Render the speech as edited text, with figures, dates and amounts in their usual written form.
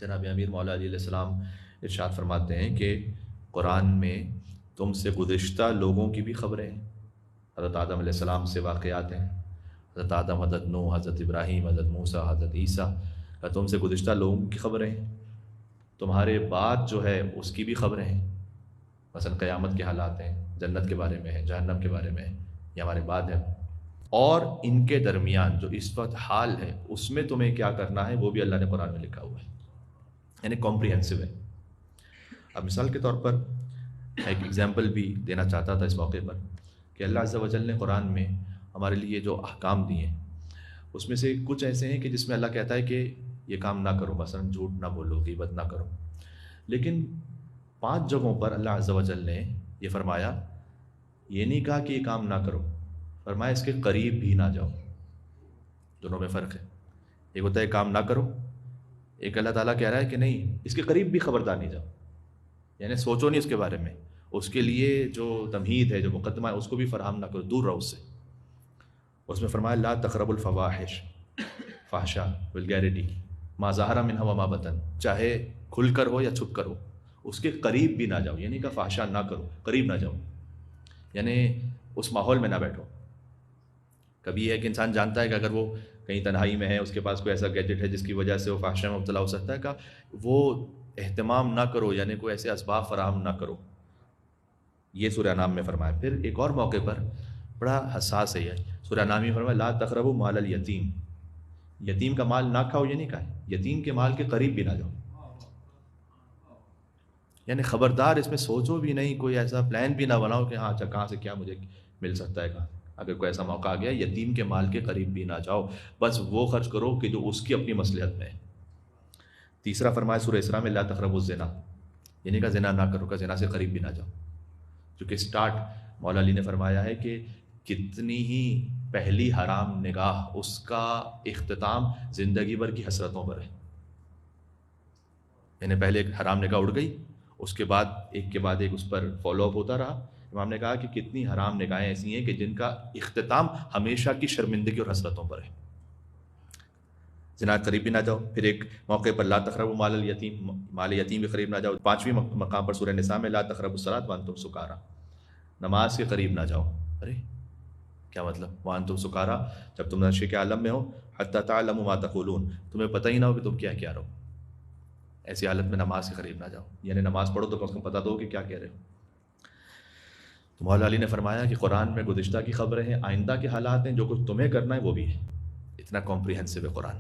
جناب امیر مولا علیہ السلام ارشاد فرماتے ہیں کہ قرآن میں تم سے گزشتہ لوگوں کی بھی خبریں ہیں۔ حضرت آدم علیہ السلام سے واقعات ہیں، حضرت آدم، حضرت نوح، حضرت ابراہیم، حضرت موسیٰ، حضرت عیسیٰ کا تم سے گزشتہ لوگوں کی خبریں ہیں، تمہارے بعد جو ہے اس کی بھی خبریں ہیں، مثلا قیامت کے حالات ہیں، جنت کے بارے میں ہیں، جہنم کے بارے میں ہیں، یہ ہمارے بعد ہے۔ اور ان کے درمیان جو اس وقت حال ہے اس میں تمہیں کیا کرنا ہے وہ بھی اللہ نے قرآن میں لکھا ہوا ہے، یعنی کمپریہنسو ہے۔ اب مثال کے طور پر ایک ایگزامپل بھی دینا چاہتا تھا اس موقع پر کہ اللہ عز و جل نے قرآن میں ہمارے لیے جو احکام دیے ہیں اس میں سے کچھ ایسے ہیں کہ جس میں اللہ کہتا ہے کہ یہ کام نہ کرو، مثلا جھوٹ نہ بولو، غیبت نہ کرو، لیکن 5 جگہوں پر اللہ عز و جل نے یہ فرمایا، یہ نہیں کہا کہ یہ کام نہ کرو، فرمایا اس کے قریب بھی نہ جاؤ۔ دونوں میں فرق ہے، ایک ہوتا ہے کام نہ کرو، ایک اللہ تعالیٰ کہہ رہا ہے کہ نہیں اس کے قریب بھی خبردار نہیں جاؤ، یعنی سوچو نہیں اس کے بارے میں، اس کے لیے جو تمہید ہے، جو مقدمہ ہے، اس کو بھی فراہم نہ کرو، دور رہو اس سے۔ اس میں فرمایا لا تقربوا الفواحش، فحشا، ولگیرٹی، ما ظہر منہا وما بطن، چاہے کھل کر ہو یا چھپ کر ہو، اس کے قریب بھی نہ جاؤ، یعنی کہ فحشا نہ کرو، قریب نہ جاؤ، یعنی اس ماحول میں نہ بیٹھو۔ کبھی یہ ہے کہ انسان جانتا ہے کہ اگر وہ کہیں تنہائی میں ہے، اس کے پاس کوئی ایسا گیجٹ ہے جس کی وجہ سے وہ فحشہ میں مبتلا ہو سکتا ہے، کہ وہ اہتمام نہ کرو، یعنی کوئی ایسے اسباب فراہم نہ کرو، یہ سورہ انعام میں فرمایا۔ پھر ایک اور موقع پر بڑا حساس ہے یہ، سورہ انعام میں فرمایا لا تقربوا مال الیتیم، یتیم کا مال نہ کھاؤ، یہ نہیں کہا ہے، یتیم کے مال کے قریب بھی نہ جاؤ، یعنی خبردار اس میں سوچو بھی نہیں، کوئی ایسا پلان بھی نہ بناؤ کہ ہاں اچھا کہاں سے کیا مجھے مل سکتا ہے، کہاں اگر کوئی ایسا موقع آ گیا، یتیم کے مال کے قریب بھی نہ جاؤ، بس وہ خرچ کرو کہ جو اس کی اپنی مصلحت میں ہے۔ تیسرا فرمایا سورہ اسراء میں لا تقربوا الزنا، یعنی کہ زنا نہ کرو، کہ زنا سے قریب بھی نہ جاؤ، چونکہ اسٹارٹ مولا علی نے فرمایا ہے کہ کتنی ہی پہلی حرام نگاہ، اس کا اختتام زندگی بھر کی حسرتوں پر ہے، یعنی پہلے ایک حرام نگاہ اڑ گئی، اس کے بعد ایک کے بعد ایک اس پر فالو اپ ہوتا رہا۔ امام نے کہا کہ کتنی حرام نگاہیں ایسی ہیں کہ جن کا اختتام ہمیشہ کی شرمندگی اور حسرتوں پر ہے۔ زنا کے قریب بھی نہ جاؤ، پھر ایک موقع پر لا تقربوا مال الیتیم، مال یتیم کے قریب نہ جاؤ۔ 5ویں مقام پر سورہ نساء میں لا تقربوا الصلاۃ وانتم سکارا، نماز کے قریب نہ جاؤ۔ ارے کیا مطلب وانتم سکارا، جب تم نشے کے عالم میں ہو، حتی تعلموا ما تقولون، تمہیں پتہ ہی نہ ہو کہ تم کیا کہہ رہے ہو، ایسی حالت میں نماز کے قریب نہ جاؤ، یعنی نماز پڑھو تو کم از کم پتہ دو کہ کیا کہہ رہے ہو۔ تو مولا علی نے فرمایا کہ قرآن میں گزشتہ کی خبریں ہیں، آئندہ کے حالات ہیں، جو کچھ تمہیں کرنا ہے وہ بھی ہے، اتنا کمپریہنسو ہے قرآن۔